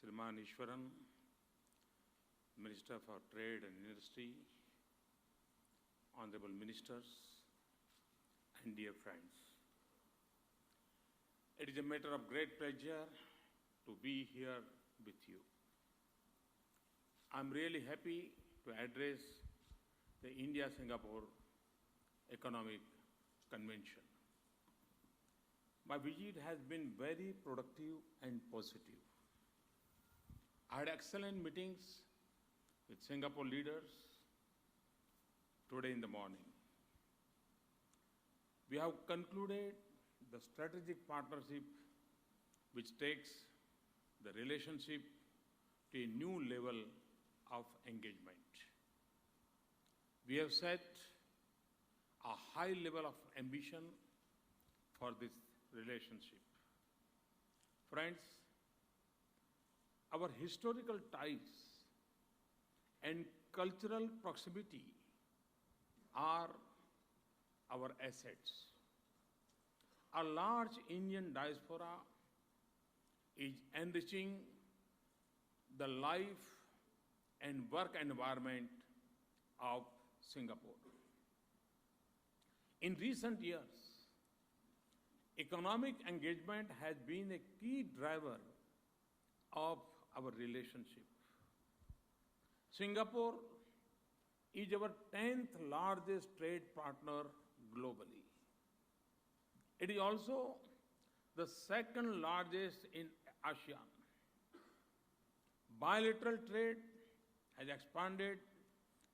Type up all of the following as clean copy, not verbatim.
Shriman Ishwaran, Minister for Trade and Industry, Honorable Ministers, and dear friends. It is a matter of great pleasure to be here with you. I'm really happy to address the India-Singapore Economic Convention. My visit has been very productive and positive. I had excellent meetings with Singapore leaders today in the morning. We have concluded the strategic partnership which takes the relationship to a new level of engagement. We have set a high level of ambition for this relationship. Friends, our historical ties and cultural proximity are our assets. A large Indian diaspora is enriching the life and work environment of Singapore. In recent years, economic engagement has been a key driver of our relationship. Singapore is our 10th largest trade partner globally. It is also the second largest in ASEAN. Bilateral trade has expanded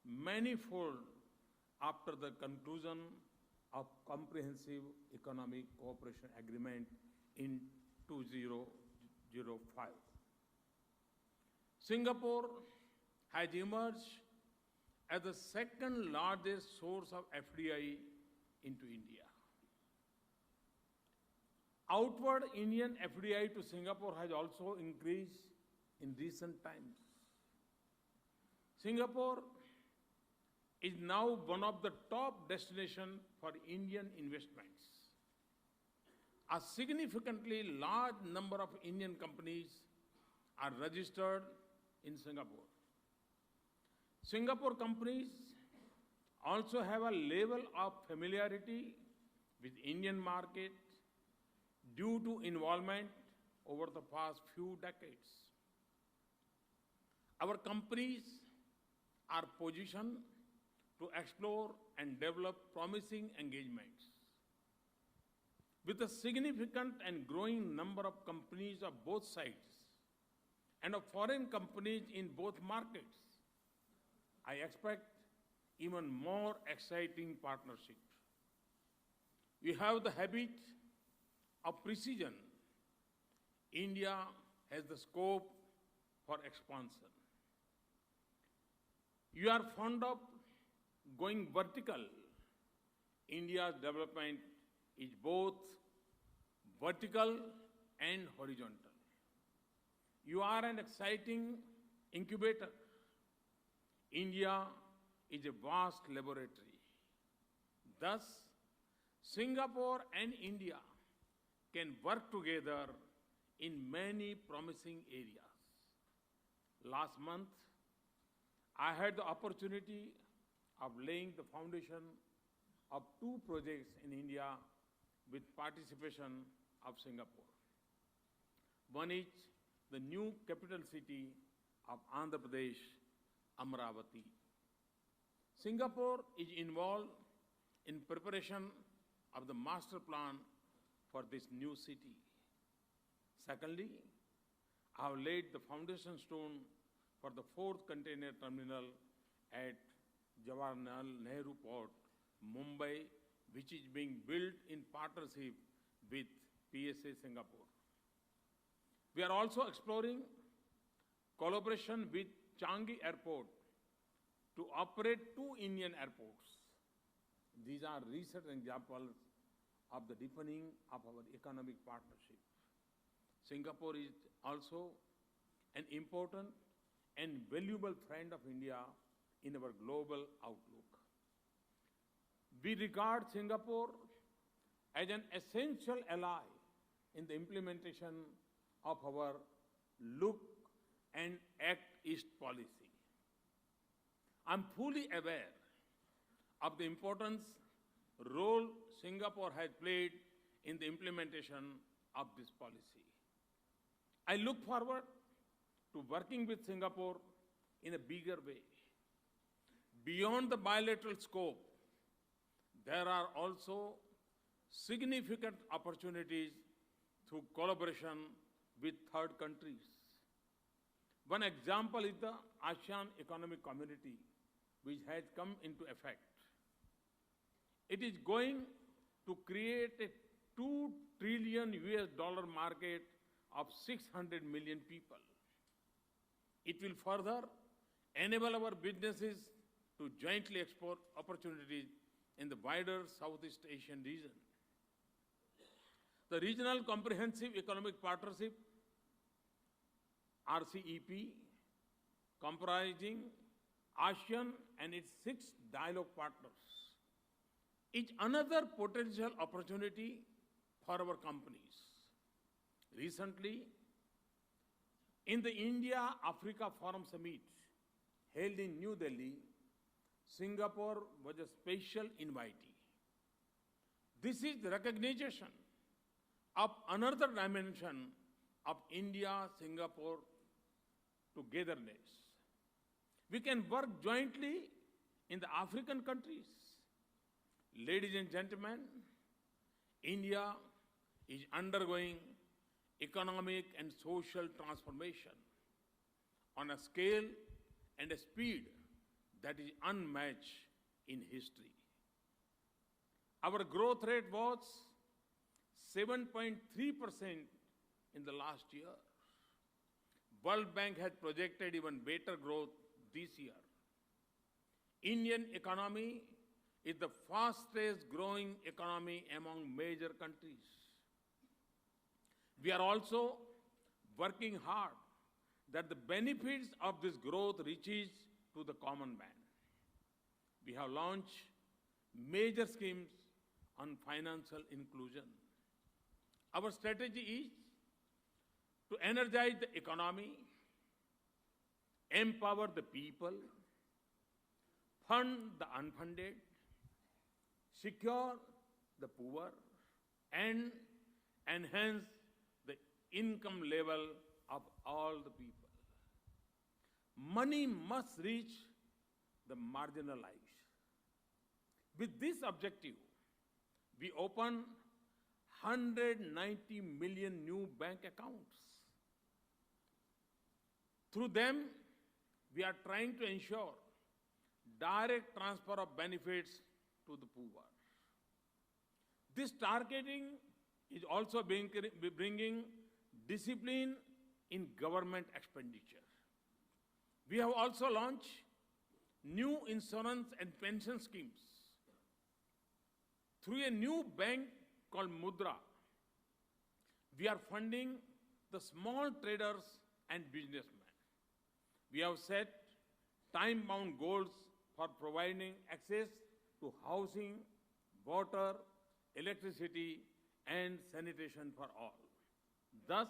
manifold after the conclusion of Comprehensive Economic Cooperation Agreement in 2005. Singapore has emerged as the second largest source of FDI into India. Outward Indian FDI to Singapore has also increased in recent times. Singapore is now one of the top destinations for Indian investments. A significantly large number of Indian companies are registered in Singapore. Singapore companies also have a level of familiarity with Indian market due to involvement over the past few decades. Our companies are positioned to explore and develop promising engagements. With a significant and growing number of companies of both sides and of foreign companies in both markets, I expect even more exciting partnership. We have the habit of precision. India has the scope for expansion. You are fond of going vertical. India's development is both vertical and horizontal. You are an exciting incubator. India is a vast laboratory. Thus, Singapore and India can work together in many promising areas. Last month, I had the opportunity of laying the foundation of two projects in India with participation of Singapore. One is the new capital city of Andhra Pradesh, Amaravati. Singapore is involved in preparation of the master plan for this new city. Secondly, I have laid the foundation stone for the 4th container terminal at Jawaharlal Nehru Port, Mumbai, which is being built in partnership with PSA Singapore. We are also exploring collaboration with Changi Airport to operate 2 Indian airports. These are recent examples of the deepening of our economic partnership. Singapore is also an important and valuable friend of India in our global outlook. We regard Singapore as an essential ally in the implementation of our Look East policy. I'm fully aware of the important role Singapore has played in the implementation of this policy. I look forward to working with Singapore in a bigger way. Beyond the bilateral scope, there are also significant opportunities through collaboration with third countries. One example is the ASEAN Economic Community, which has come into effect. It is going to create a $2 trillion market of 600 million people. It will further enable our businesses to jointly explore opportunities in the wider Southeast Asian region. The Regional Comprehensive Economic Partnership, RCEP, comprising ASEAN and its 6 dialogue partners, is another potential opportunity for our companies. Recently, in the India-Africa Forum Summit held in New Delhi, Singapore was a special invitee. This is the recognition of another dimension of India-Singapore togetherness. We can work jointly in the African countries. Ladies and gentlemen, India is undergoing economic and social transformation on a scale and a speed that is unmatched in history. Our growth rate was 7.3% in the last year. World Bank has projected even better growth this year. Indian economy is the fastest growing economy among major countries. We are also working hard that the benefits of this growth reaches to the common man. We have launched major schemes on financial inclusion. Our strategy is to energize the economy, empower the people, fund the unfunded, secure the poor, and enhance the income level of all the people. Money must reach the marginalized. With this objective, we opened 190 million new bank accounts. Through them, we are trying to ensure direct transfer of benefits to the poor. This targeting is also bringing discipline in government expenditure. We have also launched new insurance and pension schemes. Through a new bank called Mudra, we are funding the small traders and businessmen. We have set time-bound goals for providing access to housing, water, electricity, and sanitation for all. Thus,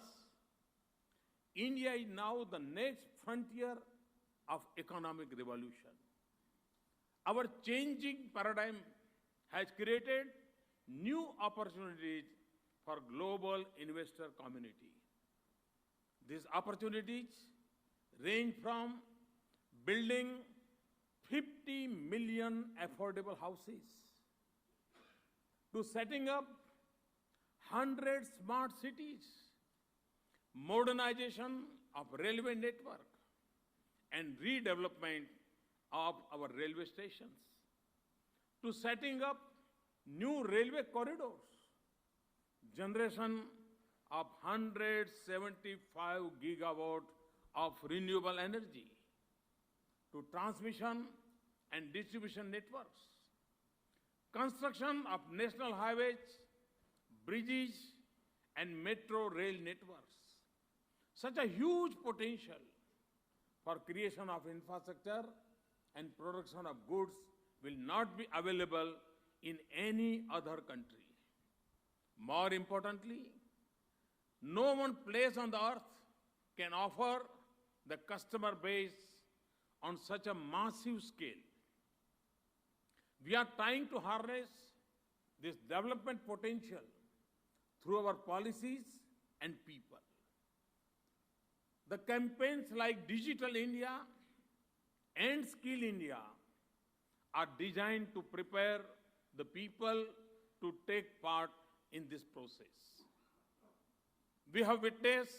India is now the next frontier of economic revolution. Our changing paradigm has created new opportunities for global investor community. These opportunities range from building 50 million affordable houses to setting up 100 smart cities, modernization of railway network, and redevelopment of our railway stations, to setting up new railway corridors, generation of 175 gigawatt of renewable energy, to transmission and distribution networks, construction of national highways, bridges, and metro rail networks. Such a huge potential for creation of infrastructure and production of goods will not be available in any other country. More importantly, no one place on the earth can offer the customer base on such a massive scale. We are trying to harness this development potential through our policies and people. The campaigns like Digital India and Skill India are designed to prepare the people to take part in this process. We have witnessed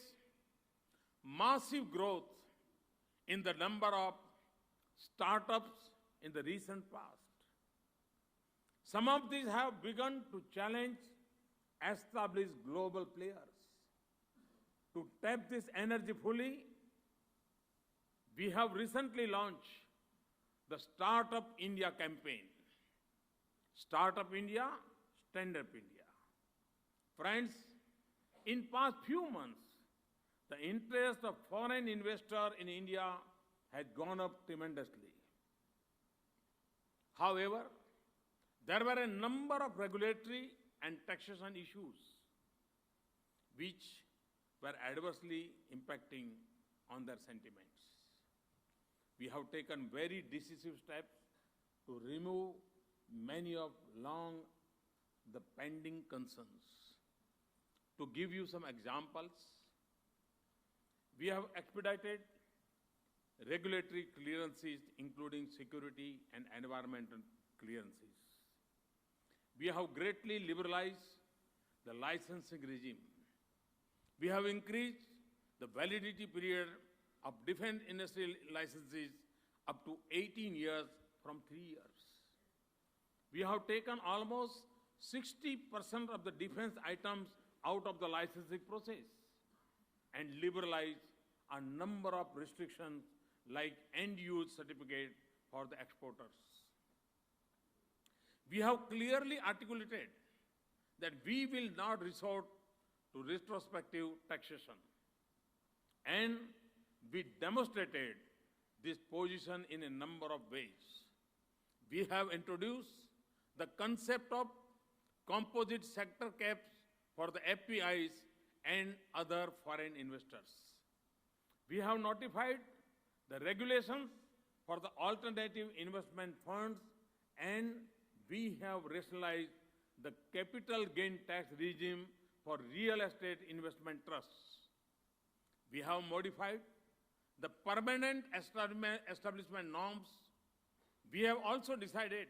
massive growth in the number of startups in the recent past. Some of these have begun to challenge established global players. To tap this energy fully, we have recently launched the Startup India campaign. Startup India, Stand Up India. Friends, in past few months, the interest of foreign investors in India has gone up tremendously. However, there were a number of regulatory and taxation issues which were adversely impacting on their sentiments. We have taken very decisive steps to remove many of the pending concerns. To give you some examples, we have expedited regulatory clearances, including security and environmental clearances. We have greatly liberalized the licensing regime. We have increased the validity period of defense industrial licenses up to 18 years from 3 years. We have taken almost 60% of the defense items out of the licensing process and liberalized a number of restrictions like end-use certificate for the exporters. We have clearly articulated that we will not resort to retrospective taxation, and we demonstrated this position in a number of ways. We have introduced the concept of composite sector caps for the FPIs and other foreign investors. We have notified the regulations for the alternative investment funds, and we have rationalized the capital gain tax regime for real estate investment trusts. We have modified the permanent establishment norms. We have also decided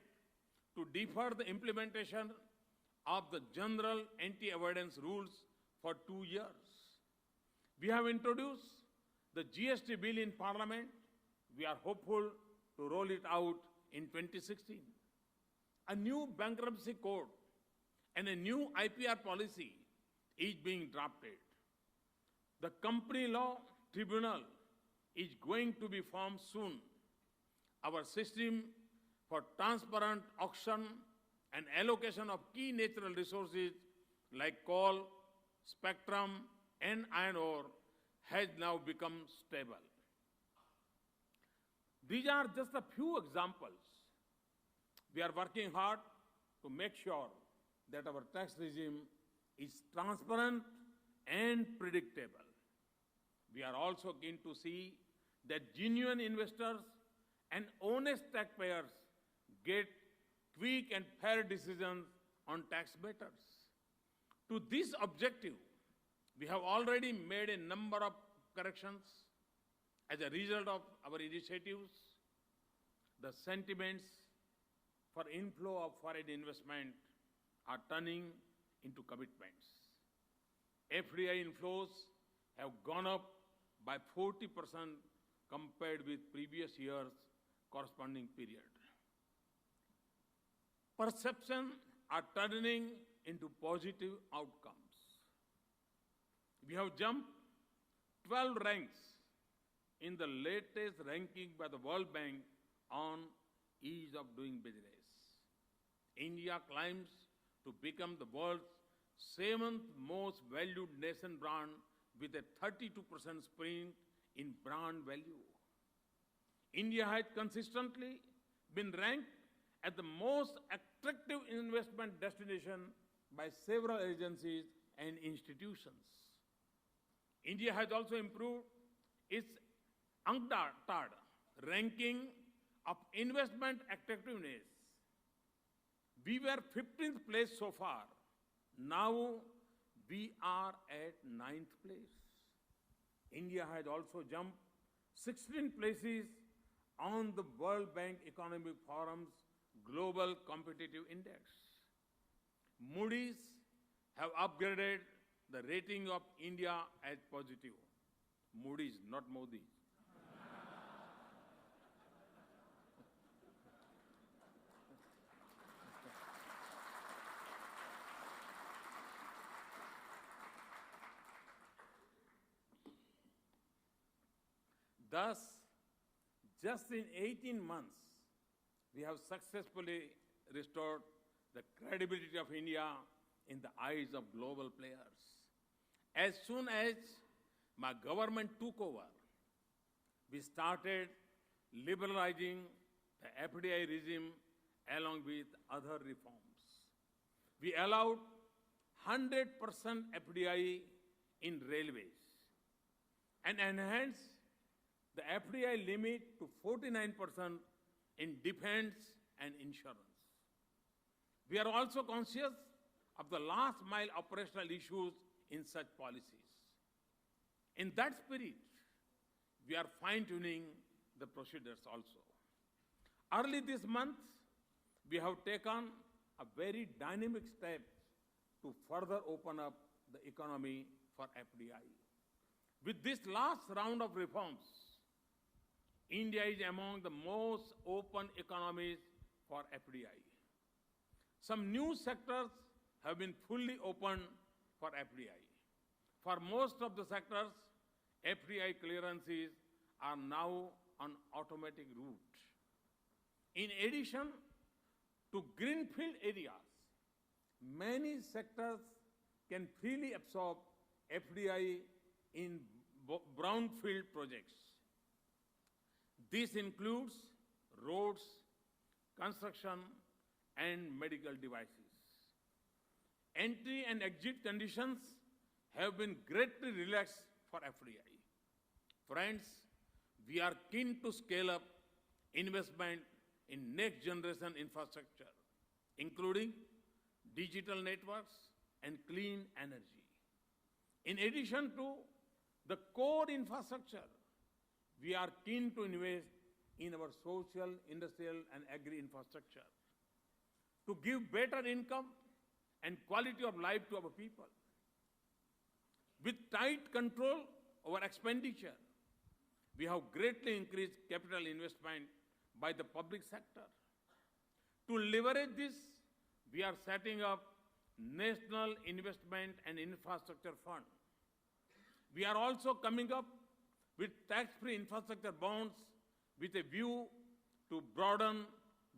to defer the implementation of the general anti-avoidance rules for 2 years. We have introduced the GST bill in Parliament. We are hopeful to roll it out in 2016. A new bankruptcy code and a new IPR policy is being drafted. The Company Law Tribunal is going to be formed soon. Our system for transparent auction and allocation of key natural resources like coal, spectrum, and iron ore has now become stable. These are just a few examples. We are working hard to make sure that our tax regime is transparent and predictable. We are also keen to see that genuine investors and honest taxpayers get quick and fair decisions on tax matters. To this objective, we have already made a number of corrections. As a result of our initiatives, the sentiments for inflow of foreign investment are turning into commitments. FDI inflows have gone up by 40% compared with previous year's corresponding period. Perceptions are turning into positive outcomes. We have jumped 12 ranks in the latest ranking by the World Bank on ease of doing business. India climbs to become the world's 7th most valued nation brand with a 32% sprint in brand value. India has consistently been ranked as the most attractive investment destination by several agencies and institutions. India has also improved its UNCTAD ranking of investment attractiveness. We were 15th place so far. Now we are at 9th place. India has also jumped 16 places on the World Bank Economic Forum's Global Competitive Index. Moody's have upgraded the rating of India as positive. Moody's, not Modi. Thus, just in 18 months, we have successfully restored the credibility of India in the eyes of global players. As soon as my government took over, we started liberalizing the FDI regime along with other reforms. We allowed 100% FDI in railways and enhanced the FDI limit to 49% in defense and insurance. We are also conscious of the last mile operational issues in such policies. In that spirit, we are fine-tuning the procedures also. Early this month, we have taken a very dynamic step to further open up the economy for FDI. With this last round of reforms, India is among the most open economies for FDI. Some new sectors have been fully opened for FDI. For most of the sectors, FDI clearances are now on automatic route. In addition to greenfield areas, many sectors can freely absorb FDI in brownfield projects. This includes roads, construction, and medical devices. Entry and exit conditions have been greatly relaxed for FDI. Friends, we are keen to scale up investment in next generation infrastructure, including digital networks and clean energy. In addition to the core infrastructure, we are keen to invest in our social, industrial, and agri-infrastructure to give better income and quality of life to our people. With tight control over expenditure, we have greatly increased capital investment by the public sector. To leverage this, we are setting up National Investment and Infrastructure Fund. We are also coming up with tax-free infrastructure bonds with a view to broaden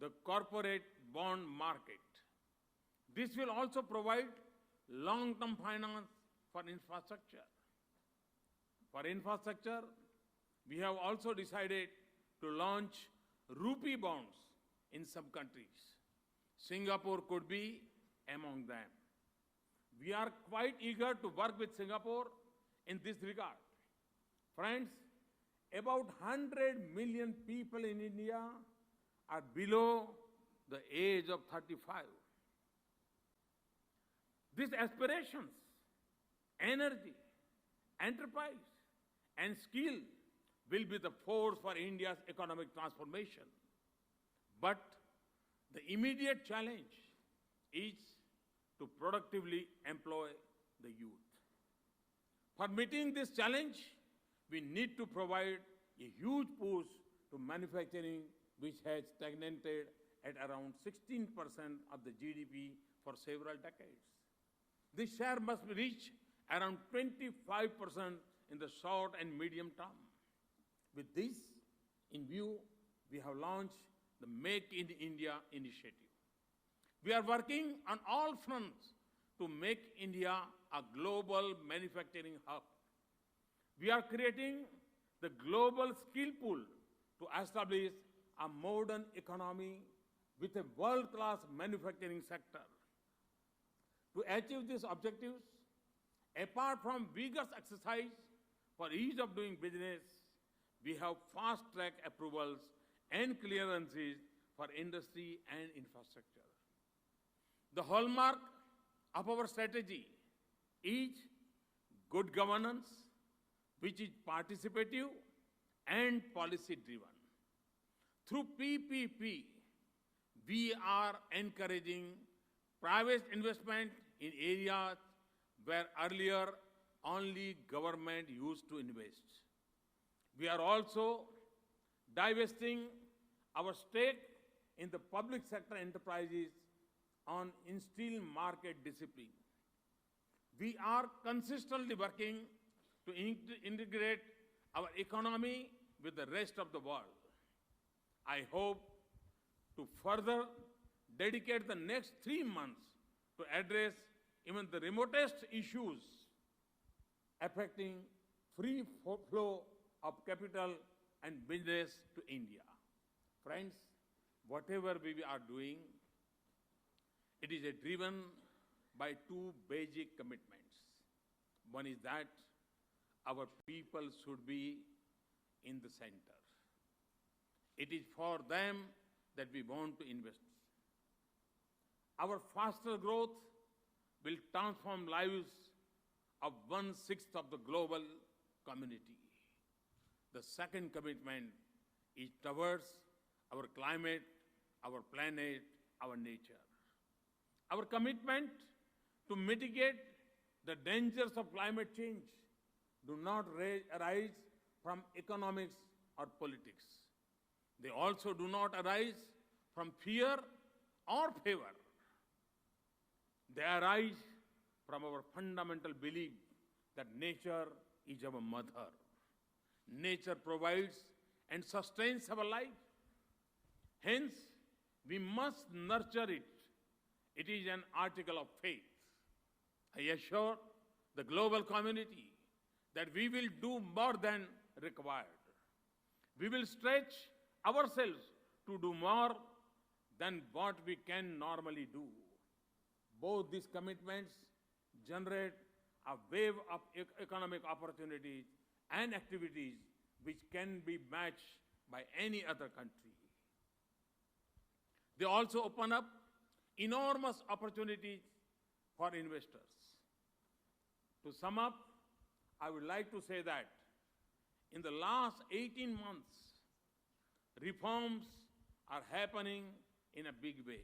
the corporate bond market. This will also provide long-term finance for infrastructure. For infrastructure, we have also decided to launch rupee bonds in some countries. Singapore could be among them. We are quite eager to work with Singapore in this regard. Friends, about 100 million people in India are below the age of 35. These aspirations, energy, enterprise, and skill will be the force for India's economic transformation. But the immediate challenge is to productively employ the youth. For meeting this challenge, we need to provide a huge push to manufacturing, which has stagnated at around 16% of the GDP for several decades. This share must reach around 25% in the short and medium term. With this in view, we have launched the Make in India initiative. We are working on all fronts to make India a global manufacturing hub. We are creating the global skill pool to establish a modern economy with a world-class manufacturing sector. To achieve these objectives, apart from vigorous exercise for ease of doing business, we have fast-track approvals and clearances for industry and infrastructure. The hallmark of our strategy is good governance, which is participative and policy-driven. Through PPP, we are encouraging private investment in areas where earlier only government used to invest. We are also divesting our stake in the public sector enterprises on instill market discipline. We are consistently working to integrate our economy with the rest of the world. I hope to further dedicate the next 3 months to address even the remotest issues affecting free flow of capital and business to India. Friends, whatever we are doing, it is driven by two basic commitments. One is that our people should be in the center. It is for them that we want to invest. Our faster growth will transform lives of 1/6 of the global community. The second commitment is towards our climate, our planet, our nature. Our commitment to mitigate the dangers of climate change do not arise from economics or politics. They also do not arise from fear or favor. They arise from our fundamental belief that nature is our mother. Nature provides and sustains our life. Hence, we must nurture it. It is an article of faith. I assure the global community that we will do more than required. We will stretch ourselves to do more than what we can normally do. Both these commitments generate a wave of economic opportunities and activities which can be matched by any other country. They also open up enormous opportunities for investors. To sum up, I would like to say that in the last 18 months, reforms are happening in a big way.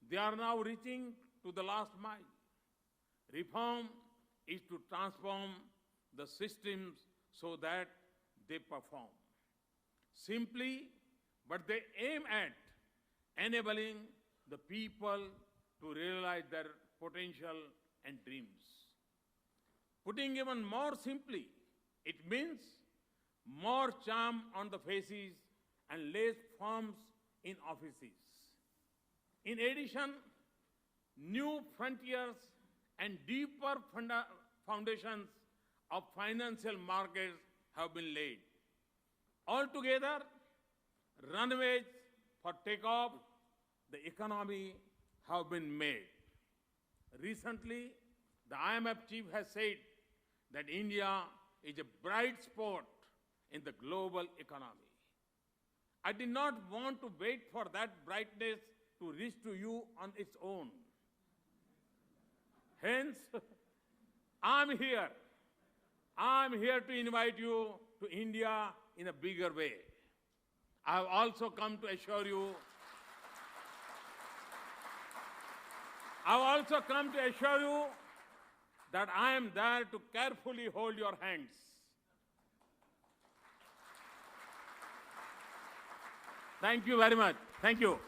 They are now reaching to the last mile. Reform is to transform the systems so that they perform. Simply, but they aim at enabling the people to realize their potential and dreams. Putting even more simply, it means more charm on the faces and less forms in offices. In addition, new frontiers and deeper foundations of financial markets have been laid. Altogether, runways for takeoff the economy have been made. Recently, the IMF chief has said that India is a bright spot in the global economy. I did not want to wait for that brightness to reach to you on its own. Hence, I'm here. I'm here to invite you to India in a bigger way. I have also come to assure you that I am there to carefully hold your hands. Thank you very much. Thank you.